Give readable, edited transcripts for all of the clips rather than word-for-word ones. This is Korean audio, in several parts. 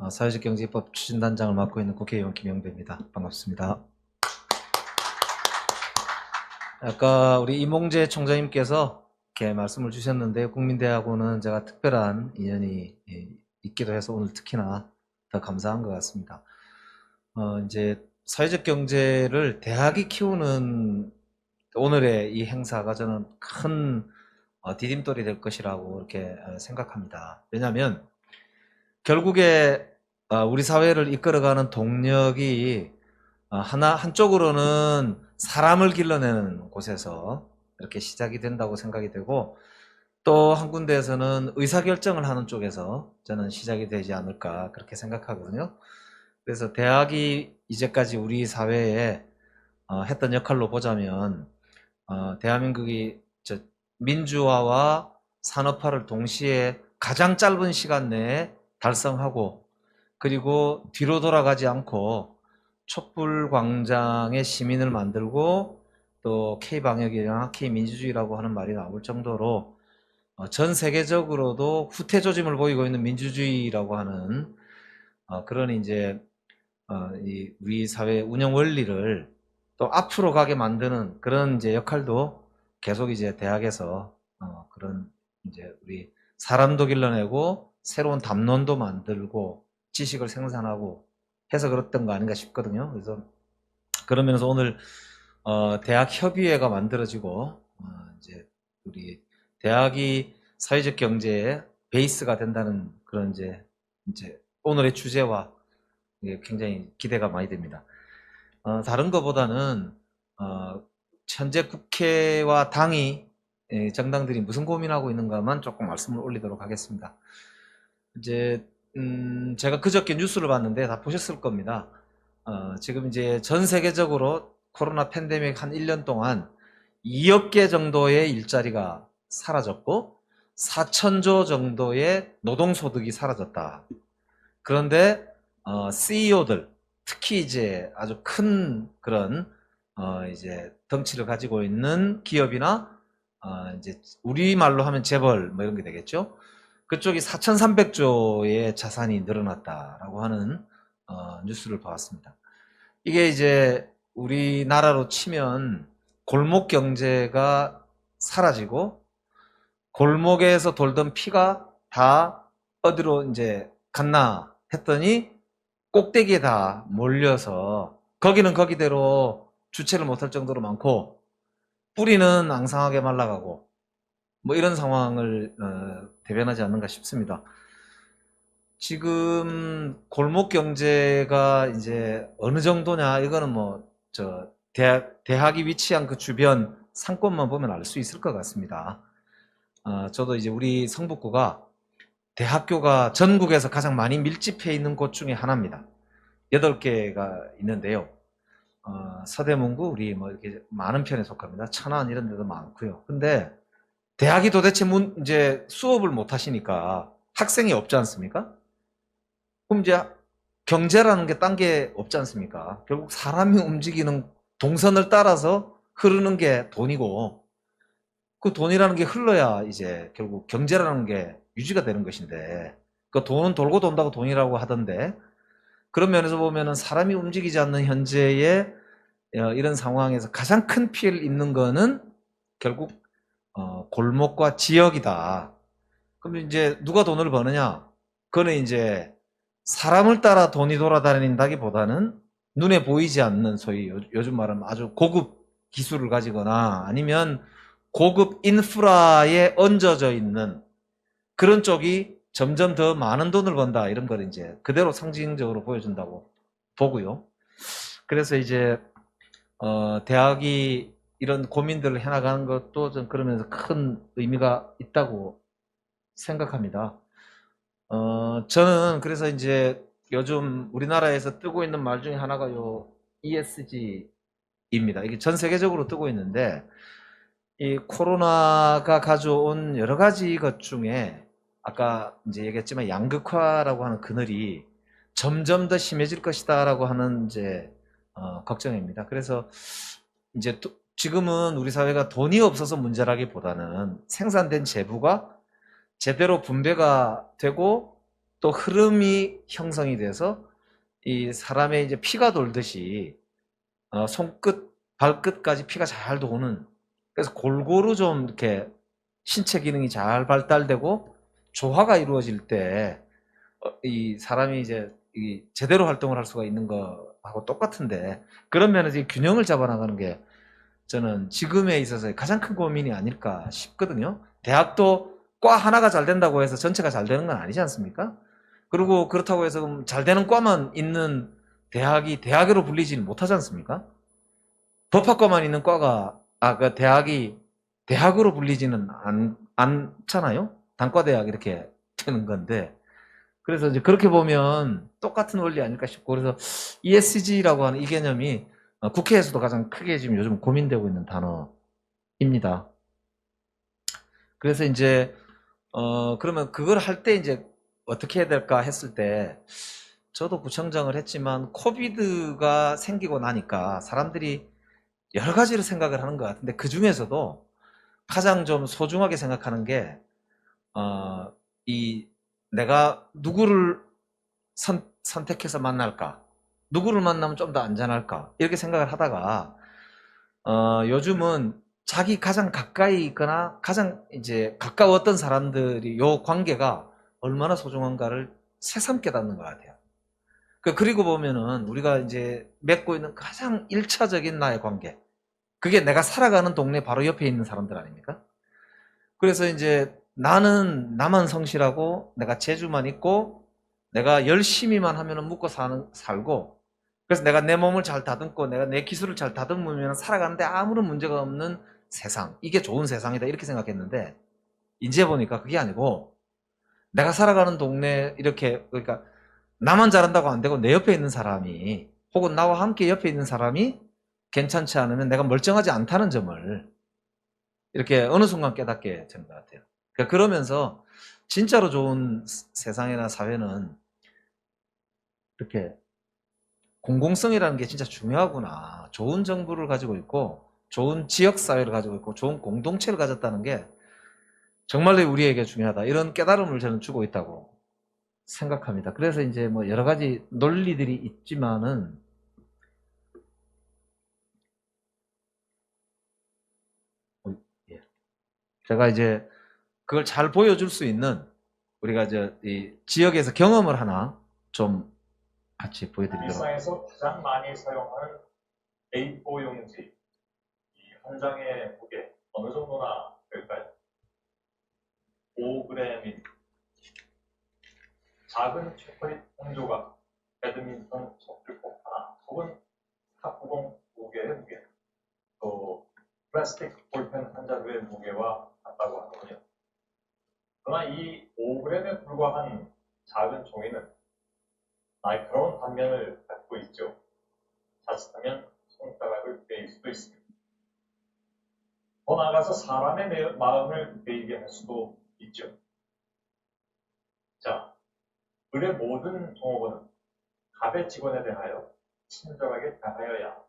사회적 경제법 추진단장을 맡고 있는 국회의원 김영배입니다. 반갑습니다. 아까 우리 이몽재 총장님께서 이렇게 말씀을 주셨는데, 국민대하고는 제가 특별한 인연이 있기도 해서 오늘 특히나 더 감사한 것 같습니다. 이제 사회적 경제를 대학이 키우는 오늘의 이 행사가 저는 큰 디딤돌이 될 것이라고 이렇게 생각합니다. 왜냐하면 결국에 우리 사회를 이끌어가는 동력이 한쪽으로는 사람을 길러내는 곳에서 이렇게 시작이 된다고 생각이 되고, 또 한 군데에서는 의사결정을 하는 쪽에서 저는 시작이 되지 않을까 그렇게 생각하거든요. 그래서 대학이 이제까지 우리 사회에 했던 역할로 보자면, 대한민국이 민주화와 산업화를 동시에 가장 짧은 시간 내에 달성하고, 그리고 뒤로 돌아가지 않고 촛불광장의 시민을 만들고, 또 K방역이나 K민주주의라고 하는 말이 나올 정도로 전 세계적으로도 후퇴 조짐을 보이고 있는 민주주의라고 하는 그런 이제 우리 사회 운영 원리를 또 앞으로 가게 만드는 그런 이제 역할도 계속 이제 대학에서 그런 이제 우리 사람도 길러내고 새로운 담론도 만들고 지식을 생산하고 해서 그랬던 거 아닌가 싶거든요. 그래서 그러면서 오늘 대학 협의회가 만들어지고 이제 우리 대학이 사회적 경제의 베이스가 된다는 그런 이제 오늘의 주제와 굉장히 기대가 많이 됩니다. 다른 것보다는 현재 국회와 당이 정당들이 무슨 고민하고 있는가만 조금 말씀을 올리도록 하겠습니다. 이제 제가 그저께 뉴스를 봤는데 다 보셨을 겁니다. 지금 이제 전 세계적으로 코로나 팬데믹 한 1년 동안 2억 개 정도의 일자리가 사라졌고 4천조 정도의 노동소득이 사라졌다. 그런데 CEO들, 특히 이제 아주 큰 그런 이제 덩치를 가지고 있는 기업이나 이제 우리말로 하면 재벌 뭐 이런 게 되겠죠. 그쪽이 4,300조의 자산이 늘어났다라고 하는 뉴스를 봤습니다. 이게 이제 우리나라로 치면 골목 경제가 사라지고 골목에서 돌던 피가 다 어디로 이제 갔나 했더니 꼭대기에 다 몰려서 거기는 거기대로 주체를 못할 정도로 많고 뿌리는 앙상하게 말라가고 뭐 이런 상황을 대변하지 않는가 싶습니다. 지금 골목 경제가 이제 어느 정도냐, 이거는 뭐 대학이 위치한 그 주변 상권만 보면 알 수 있을 것 같습니다. 저도 이제 우리 성북구가 대학교가 전국에서 가장 많이 밀집해 있는 곳 중에 하나입니다. 8개가 있는데요. 서대문구 우리 뭐 이렇게 많은 편에 속합니다. 천안 이런 데도 많고요. 근데 대학이 도대체 이제 수업을 못 하시니까 학생이 없지 않습니까? 그럼 이제 경제라는 게 딴 게 없지 않습니까? 결국 사람이 움직이는 동선을 따라서 흐르는 게 돈이고, 그 돈이라는 게 흘러야 이제 결국 경제라는 게 유지가 되는 것인데, 그 돈은 돌고 돈다고 돈이라고 하던데, 그런 면에서 보면은 사람이 움직이지 않는 현재의 이런 상황에서 가장 큰 피해를 입는 거는 결국 골목과 지역이다. 그럼 이제 누가 돈을 버느냐? 그거는 이제 사람을 따라 돈이 돌아다닌다기보다는 눈에 보이지 않는, 소위 요즘 말하면 아주 고급 기술을 가지거나 아니면 고급 인프라에 얹어져 있는 그런 쪽이 점점 더 많은 돈을 번다, 이런 걸 이제 그대로 상징적으로 보여준다고 보고요. 그래서 이제 대학이 이런 고민들을 해나가는 것도 좀 그러면서 큰 의미가 있다고 생각합니다. 저는 그래서 이제 요즘 우리나라에서 뜨고 있는 말 중에 하나가 요 ESG입니다. 이게 전 세계적으로 뜨고 있는데, 이 코로나가 가져온 여러 가지 것 중에 아까 이제 얘기했지만 양극화라고 하는 그늘이 점점 더 심해질 것이다라고 하는 이제 걱정입니다. 그래서 이제 지금은 우리 사회가 돈이 없어서 문제라기보다는 생산된 재부가 제대로 분배가 되고 또 흐름이 형성이 돼서 이 사람의 이제 피가 돌듯이 손끝, 발끝까지 피가 잘 도는, 그래서 골고루 좀 이렇게 신체 기능이 잘 발달되고 조화가 이루어질 때 이 사람이 이제 제대로 활동을 할 수가 있는 거하고 똑같은데, 그런 면에서 이 균형을 잡아나가는 게 저는 지금에 있어서 가장 큰 고민이 아닐까 싶거든요. 대학도 과 하나가 잘 된다고 해서 전체가 잘 되는 건 아니지 않습니까? 그리고 그렇다고 해서 잘 되는 과만 있는 대학이 대학으로 불리지는 못하지 않습니까? 법학과만 있는 과가, 그 대학이 대학으로 불리지는 않잖아요? 단과대학 이렇게 되는 건데. 그래서 이제 그렇게 보면 똑같은 원리 아닐까 싶고, 그래서 ESG라고 하는 이 개념이 국회에서도 가장 크게 지금 요즘 고민되고 있는 단어입니다. 그래서 이제 그러면 그걸 할 때 이제 어떻게 해야 될까 했을 때, 저도 구청장을 했지만 코비드가 생기고 나니까 사람들이 여러 가지로 생각을 하는 것 같은데, 그 중에서도 가장 좀 소중하게 생각하는 게 내가 누구를 선택해서 만날까, 누구를 만나면 좀 더 안전할까, 이렇게 생각을 하다가 요즘은 자기 가장 가까이 있거나 가장 이제 가까웠던 사람들이 요 관계가 얼마나 소중한가를 새삼 깨닫는 것 같아요. 그리고 보면은 우리가 이제 맺고 있는 가장 1차적인 나의 관계, 그게 내가 살아가는 동네 바로 옆에 있는 사람들 아닙니까? 그래서 이제 나는 나만 성실하고 내가 재주만 있고 내가 열심히만 하면은 먹고 살고, 그래서 내가 내 몸을 잘 다듬고 내가 내 기술을 잘 다듬으면 살아가는데 아무런 문제가 없는 세상, 이게 좋은 세상이다 이렇게 생각했는데, 이제 보니까 그게 아니고 내가 살아가는 동네 이렇게, 그러니까 나만 잘한다고 안 되고 내 옆에 있는 사람이, 혹은 나와 함께 옆에 있는 사람이 괜찮지 않으면 내가 멀쩡하지 않다는 점을 이렇게 어느 순간 깨닫게 된 것 같아요. 그러면서 진짜로 좋은 세상이나 사회는 이렇게 공공성이라는 게 진짜 중요하구나. 좋은 정부를 가지고 있고 좋은 지역사회를 가지고 있고 좋은 공동체를 가졌다는 게 정말로 우리에게 중요하다. 이런 깨달음을 저는 주고 있다고 생각합니다. 그래서 이제 뭐 여러 가지 논리들이 있지만은, 예. 제가 이제 그걸 잘 보여줄 수 있는, 우리가 이 지역에서 경험을 하나 좀 같이 보여드리도록. 일상에서 가장 많이 사용하는 A4 용지, 이 한 장의 무게 어느 정도나 될까요? 5g인 작은 초콜릿 한 조각, 배드민턴 셔틀콕 하나, 혹은 탁구공 무게의 무게, 또 플라스틱 볼펜 한 자루의 무게와 같다고 하더군요. 그러나 이 5g에 불과한 작은 종이는 날카로운 단면을 갖고 있죠. 자칫하면 손가락을 베일 수도 있습니다. 더 나아가서 사람의 마음을 베이게 할 수도 있죠. 자, 을의 모든 종업원은 갑의 직원에 대하여 친절하게 대하여야.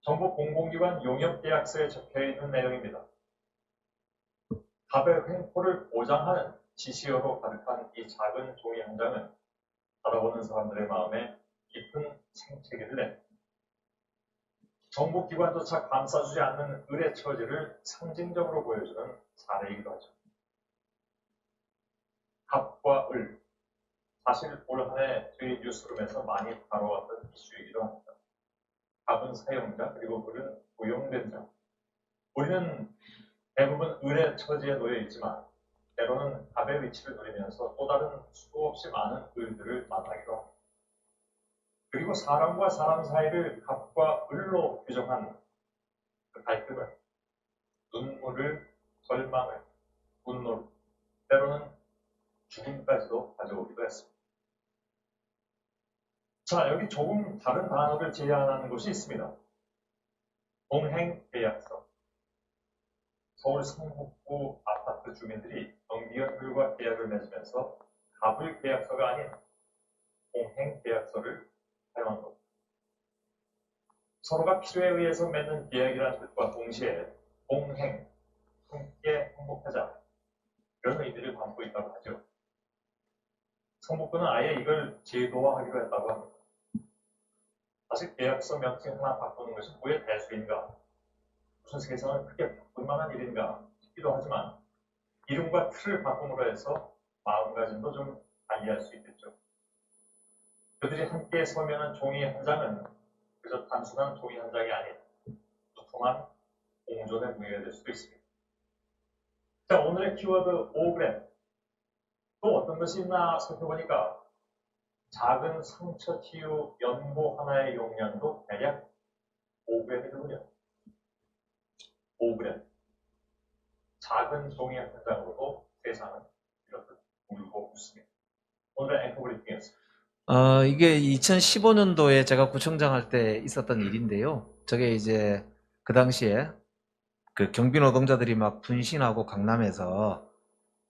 정부 공공기관 용역계약서에 적혀있는 내용입니다. 갑의 횡포를 보장하는 지시어로 가득한 이 작은 종이 한 장은 바라보는 사람들의 마음에 깊은 생채기를 냅니다. 정부기관조차 감싸주지 않는 을의 처지를 상징적으로 보여주는 사례이기도 하죠. 갑과 을, 사실 올 한해 저희 뉴스룸에서 많이 다뤄왔던 이슈이기도 합니다. 갑은 사용자, 그리고 을은 고용된 자. 우리는 대부분 을의 처지에 놓여 있지만 때로는 갑의 위치를 노리면서 또 다른 수없이 많은 을들을 만나기도 합니다. 그리고 사람과 사람 사이를 갑과 을로 규정한 그 갈등은 눈물을, 절망을, 분노를, 때로는 죽음까지도 가져오기도 했습니다. 자, 여기 조금 다른 단어를 제안하는 곳이 있습니다. 동행계약서. 서울 성북구 아파트 주민들이 정기연들과 계약을 맺으면서 갑을 계약서가 아닌 동행계약서를 사용한 겁니다. 서로가 필요에 의해서 맺는 계약이라는 뜻과 동시에 동행, 함께 행복하자, 이런 의미를 담고 있다고 하죠. 성북구는 아예 이걸 제도화하기로 했다고 합니다. 사실 계약서 명칭 하나 바꾸는 것이 뭐의 대수인가? 무슨 세상을 크게 바꿀 만한 일인가 싶기도 하지만 이름과 틀을 바꿈으로 해서 마음가짐도 좀 달리할 수 있겠죠. 그들이 함께 서면한 종이 한 장은 그저 단순한 종이 한 장이 아닌 두툼한 공존의 무게가 될 수도 있습니다. 자, 오늘의 키워드 5g. 또 어떤 것이 있나 살펴보니까 작은 상처 치유 연고 하나의 용량도 대략 5g이거든요. 5g. 작은 종이 한 장으로도 세상은 이렇게 울고 웃습니다. 오늘의 앵커 브리핑이었습니다. 이게 2015년도에 제가 구청장 할 때 있었던 일인데요. 저게 이제 그 당시에 그 경비 노동자들이 막 분신하고 강남에서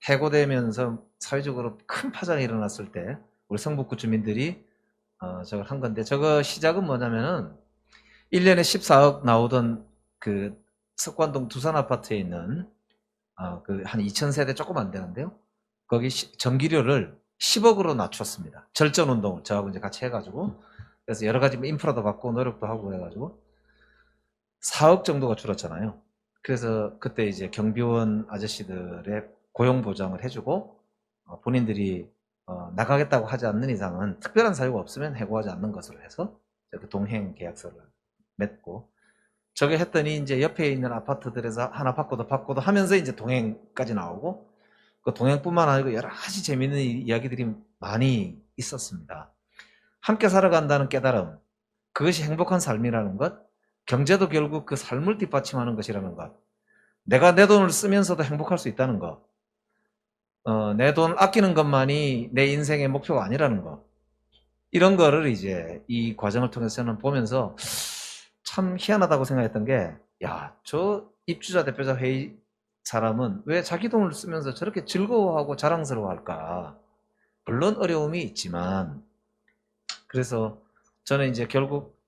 해고되면서 사회적으로 큰 파장이 일어났을 때 우리 성북구 주민들이 저걸 한 건데, 저거 시작은 뭐냐면은 1년에 14억 나오던 그 석관동 두산 아파트에 있는 그 한 2,000세대 조금 안 되는데요. 거기 전기료를 10억으로 낮췄습니다. 절전 운동을 저하고 이제 같이 해가지고, 그래서 여러 가지 인프라도 받고 노력도 하고 해가지고 4억 정도가 줄었잖아요. 그래서 그때 이제 경비원 아저씨들의 고용 보장을 해주고, 본인들이 나가겠다고 하지 않는 이상은 특별한 사유가 없으면 해고하지 않는 것으로 해서 그 동행 계약서를 맺고, 저게 했더니 이제 옆에 있는 아파트들에서 하나 바꿔도 하면서 이제 동행까지 나오고, 그 동행뿐만 아니고 여러 가지 재미있는 이야기들이 많이 있었습니다. 함께 살아간다는 깨달음, 그것이 행복한 삶이라는 것, 경제도 결국 그 삶을 뒷받침하는 것이라는 것, 내가 내 돈을 쓰면서도 행복할 수 있다는 것, 내 돈을 아끼는 것만이 내 인생의 목표가 아니라는 것, 이런 거를 이제 이 과정을 통해서 저는 보면서 참 희한하다고 생각했던 게, 야, 저 입주자 대표자 회의 사람은 왜 자기 돈을 쓰면서 저렇게 즐거워하고 자랑스러워할까? 물론 어려움이 있지만, 그래서 저는 이제 결국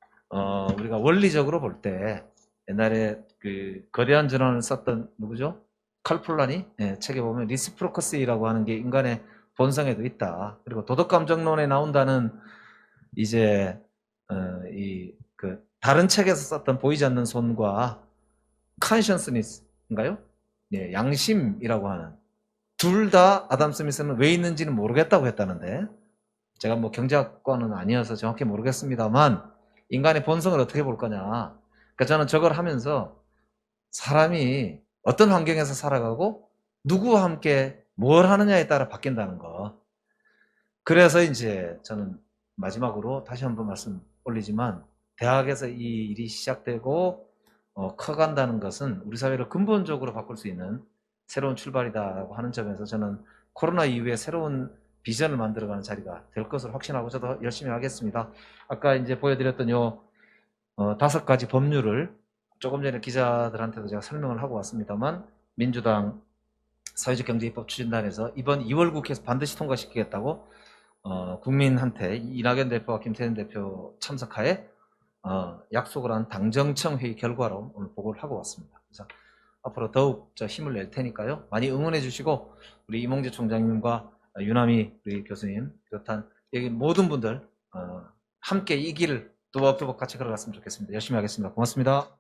우리가 원리적으로 볼 때 옛날에 그 거대한 전환을 썼던 누구죠? 칼폴라니 책에 보면 리시프로커시라고 하는 게 인간의 본성에도 있다. 그리고 도덕감정론에 나온다는 이제 이 그 다른 책에서 썼던 보이지 않는 손과 컨셔스니스인가요? 예, 양심이라고 하는, 둘 다 아담 스미스는 왜 있는지는 모르겠다고 했다는데, 제가 뭐 경제학과는 아니어서 정확히 모르겠습니다만 인간의 본성을 어떻게 볼 거냐. 그러니까 저는 저걸 하면서 사람이 어떤 환경에서 살아가고 누구와 함께 뭘 하느냐에 따라 바뀐다는 거. 그래서 이제 저는 마지막으로 다시 한번 말씀 올리지만, 대학에서 이 일이 시작되고 커간다는 것은 우리 사회를 근본적으로 바꿀 수 있는 새로운 출발이다라고 하는 점에서 저는 코로나 이후에 새로운 비전을 만들어가는 자리가 될 것으로 확신하고 저도 열심히 하겠습니다. 아까 이제 보여드렸던 요 5가지 법률을 조금 전에 기자들한테도 제가 설명을 하고 왔습니다만, 민주당 사회적경제입법 추진단에서 이번 2월 국회에서 반드시 통과시키겠다고 국민한테 이낙연 대표와 김태년 대표 참석하에 약속을 한 당정청 회의 결과로 오늘 보고를 하고 왔습니다. 그래서 앞으로 더욱 힘을 낼 테니까요. 많이 응원해 주시고, 우리 이몽재 총장님과 유남희 우리 교수님 비롯한 여기 모든 분들 함께 이 길을 뚜벅뚜벅 같이 걸어갔으면 좋겠습니다. 열심히 하겠습니다. 고맙습니다.